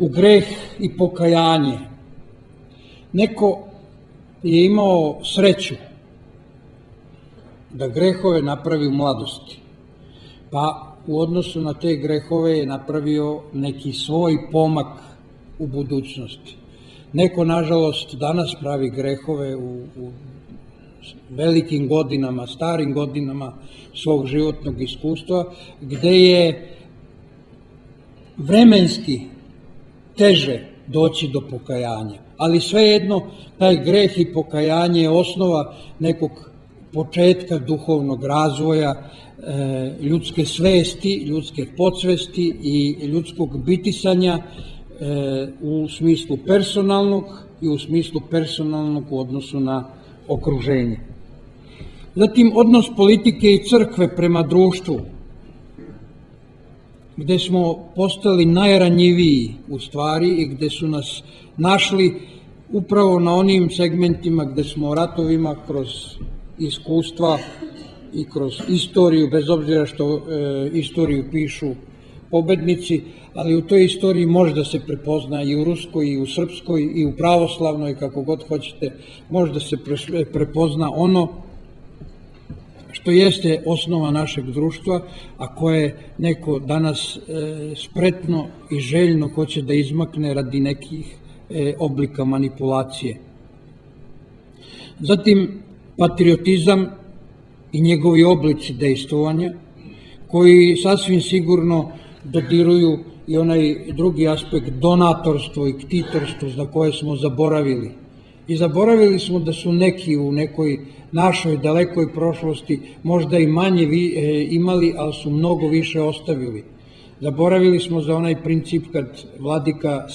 u greh i pokajanje. Neko je imao sreću da grehove napravi u mladosti, pa u odnosu na te grehove je napravio neki svoj pomak u budućnosti. Neko, nažalost, danas pravi grehove u velikim godinama, starim godinama svog životnog iskustva, gde je vremenski teže doći do pokajanja. Ali svejedno, taj greh i pokajanje je osnova nekog početka duhovnog razvoja, ljudske svesti, ljudske podsvesti i ljudskog bitisanja u smislu personalnog i u smislu personalnog u odnosu na okruženje. Zatim, odnos politike i crkve prema društvu, gde smo postali najranjiviji u stvari i gde su nas našli upravo na onim segmentima gde smo ratovima kroz iskustva i kroz istoriju, bez obzira što istoriju pišu pobednici, ali u toj istoriji može da se prepozna i u ruskoj, i u srpskoj, i u pravoslavnoj, kako god hoćete, može da se prepozna ono što jeste osnova našeg društva, a koje neko danas spretno i željno hoće da izmakne radi nekih oblika manipulacije. Zatim, patriotizam i njegovi oblici dejstvovanja, koji sasvim sigurno dodiruju i onaj drugi aspekt, donatorstvo i ktitorstvo, za koje smo zaboravili. I zaboravili smo da su neki u nekoj našoj dalekoj prošlosti možda i manje imali, ali su mnogo više ostavili. Zaboravili smo za onaj princip kad vladika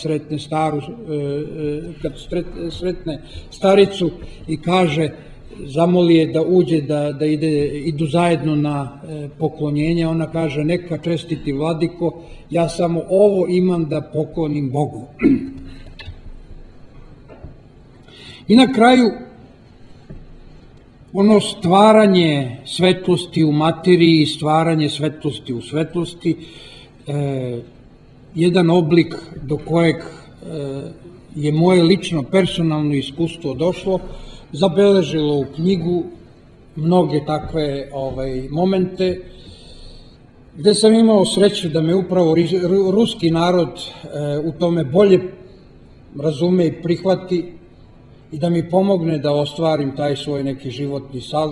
sretne staricu i kaže, zamoli je da uđe, da idu zajedno na poklonjenje, ona kaže, neka čestiti vladiko, ja samo ovo imam da poklonim Bogu. I na kraju, ono stvaranje svetlosti u materiji i stvaranje svetlosti u svetlosti, jedan oblik do kojeg je moje lično personalno iskustvo došlo, zabeležilo u knjigu mnoge takve momente, gde sam imao sreću da me upravo ruski narod u tome bolje razume i prihvati i da mi pomogne da ostvarim taj svoj neki životni san,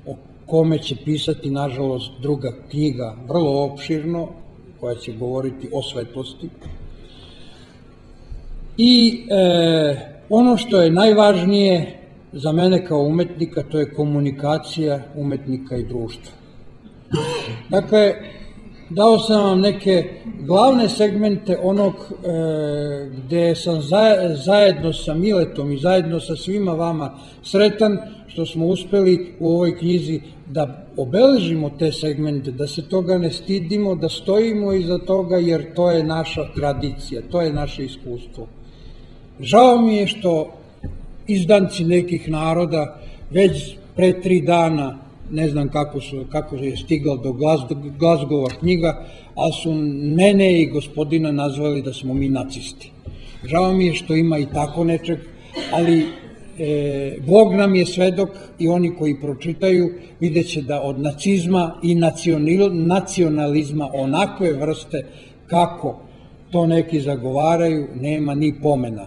o kome će pisati, nažalost, druga knjiga, vrlo opširno, koja će govoriti o svetlosti. I ono što je najvažnije za mene kao umetnika, to je komunikacija umetnika i društva. Dakle, dao sam vam neke glavne segmente onog gde sam zajedno sa Miletom i zajedno sa svima vama sretan što smo uspeli u ovoj knjizi da obeležimo te segmente, da se toga ne stidimo, da stojimo iza toga, jer to je naša tradicija, to je naše iskustvo. Žao mi je što izdanci nekih naroda već pre 3 dana, ne znam kako je stigla do Glazgova knjiga, ali su mene i gospodina nazvali da smo mi nacisti. Žao mi je što ima i tako nečeg, ali Bog nam je svedok i oni koji pročitaju vidjet će da od nacizma i nacionalizma onakve vrste kako to neki zagovaraju nema ni pomena.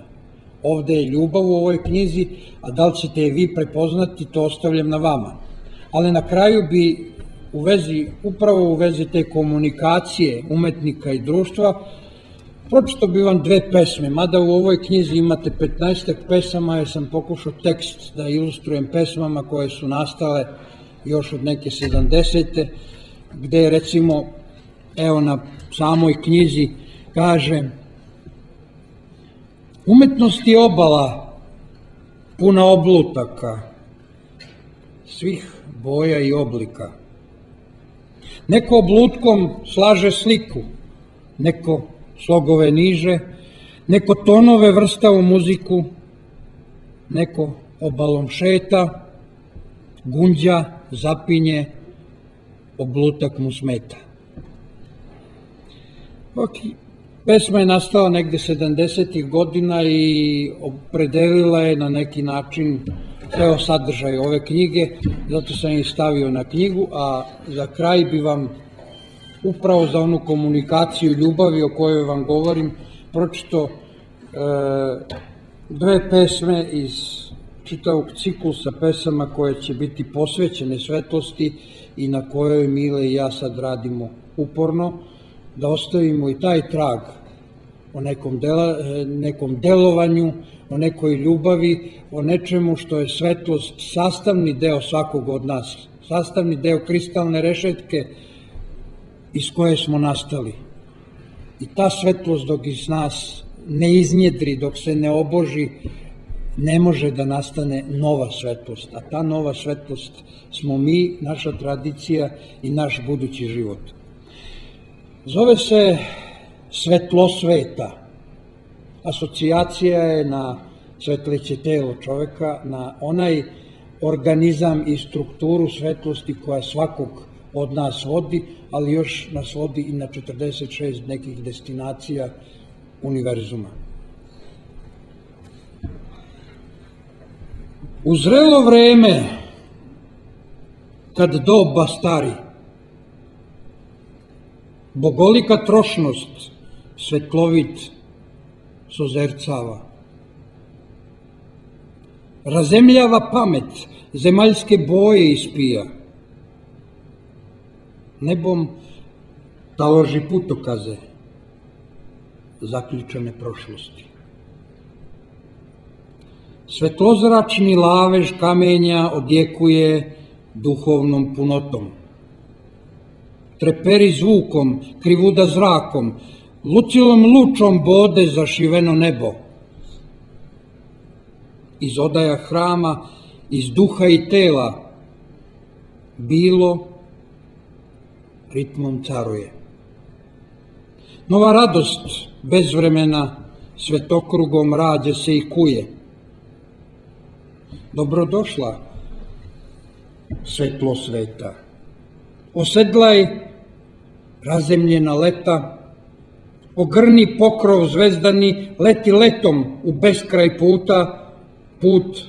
Ovde je ljubav u ovoj knjizi, a da li ćete je vi prepoznati, to ostavljam na vama. Ali na kraju bi upravo u vezi te komunikacije umetnika i društva pročitao bi vam 2 pesme, mada u ovoj knjizi imate 15 pesama, jer sam pokušao tekst da ilustrujem pesmama koje su nastale još od neke 70. gde je recimo, evo na samoj knjizi kaže: umetnost je obala puna oblutaka, svih boja i oblika. Neko oblutkom slaže sliku, neko slogove niže, neko tonove vrsta u muziku, neko obalom šeta, gunđa, zapinje, oblutak mu smeta. Pesma je nastala negde 70. godina i opredelila je na neki način ceo sadržaj ove knjige, zato sam je stavio na knjigu, a za kraj bi vam upravo za onu komunikaciju ljubavi o kojoj vam govorim pročito dve pesme iz čitavog ciklusa pesama koje će biti posvećene svetlosti i na kojoj Mile i ja sad radimo uporno, da ostavimo i taj trag o nekom delovanju, o nekoj ljubavi, o nečemu što je svetlost sastavni deo svakog od nas, sastavni deo kristalne rešetke iz koje smo nastali. I ta svetlost dok iz nas ne iznjedri, dok se ne oboži, ne može da nastane nova svetlost. A ta nova svetlost smo mi, naša tradicija i naš budući život. Zove se svetlosveta. Asocijacija je na svetleće telo čoveka, na onaj organizam i strukturu svetlosti koja svakog od nas vodi, ali još nas vodi i na 46 nekih destinacija univerzuma. U zrelo vreme, kad doba stari, bogolika trošnost svetlovit sozercava, razemljava pamet, zemaljske boje ispija, nebom taloži putokaze zaključane prošlosti. Svetlozračni lavež kamenja odjekuje duhovnom punotom. Treperi zvukom, krivuda zrakom, lucilom lučom bode zašiveno nebo. Iz odaja hrama, iz duha i tela, bilo ritmom caruje. Nova radost bez vremena svetokrugom rađa se i kuje. Dobrodošla, svetlo sveta. Osedlaj razemljena leta, ogrni pokrov zvezdani, leti letom u beskraj puta, put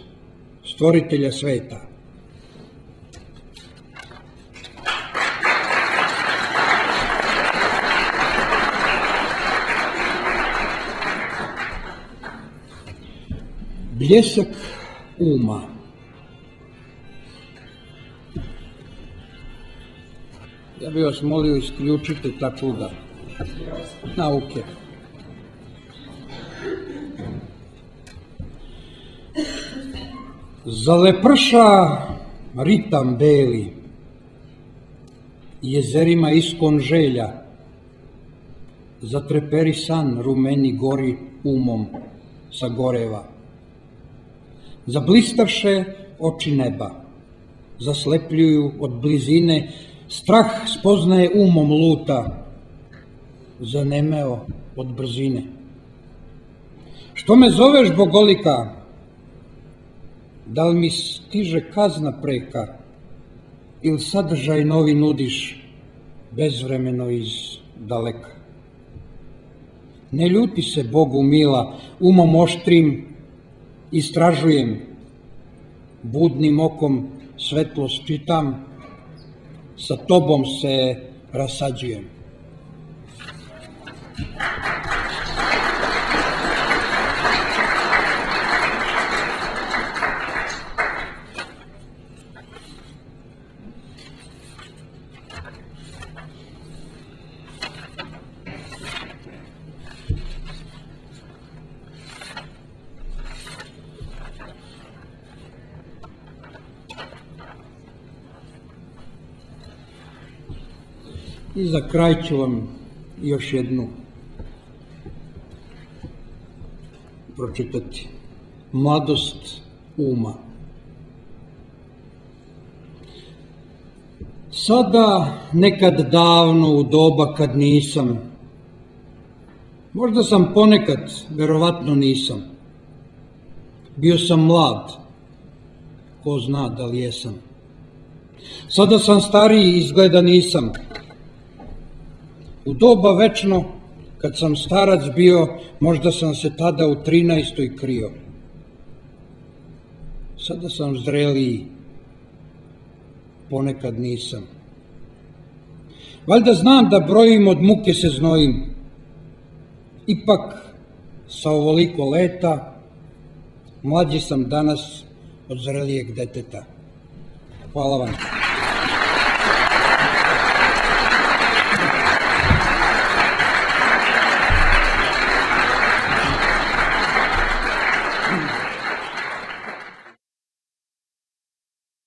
stvoritelja sveta. Bljesak uma. Ja bih vas molio isključite ta čuda nauke. Zaleprša ritam beli, jezerima iskon želja, zatreperi san rumeni gori umom sa goreva. Zablistavše oči neba, zaslepljuju od blizine, strah spoznaje umom luta, zanemeo od brzine. Što me zoveš, bogolika? Da li mi stiže kazna preka ili sadržaj novi nudiš bezvremeno iz daleka? Ne ljuti se, Bogu mila, umom oštrim istražujem, budnim okom svetlost čitam, sa tobom se rasađujem. I za kraj ću vam još jednu pročitati. Mladost uma. Sada, nekad davno, u doba kad nisam, možda sam ponekad, verovatno nisam, bio sam mlad, ko zna da li jesam. Sada sam stariji, izgleda nisam. U doba večno, Kad sam starac bio, možda sam se tada u 13. krio. Sada sam zreliji, ponekad nisam. Valjda znam da brojim, od muke se znojim. Ipak, sa ovoliko leta, mlađi sam danas od zrelijeg deteta. Hvala vam.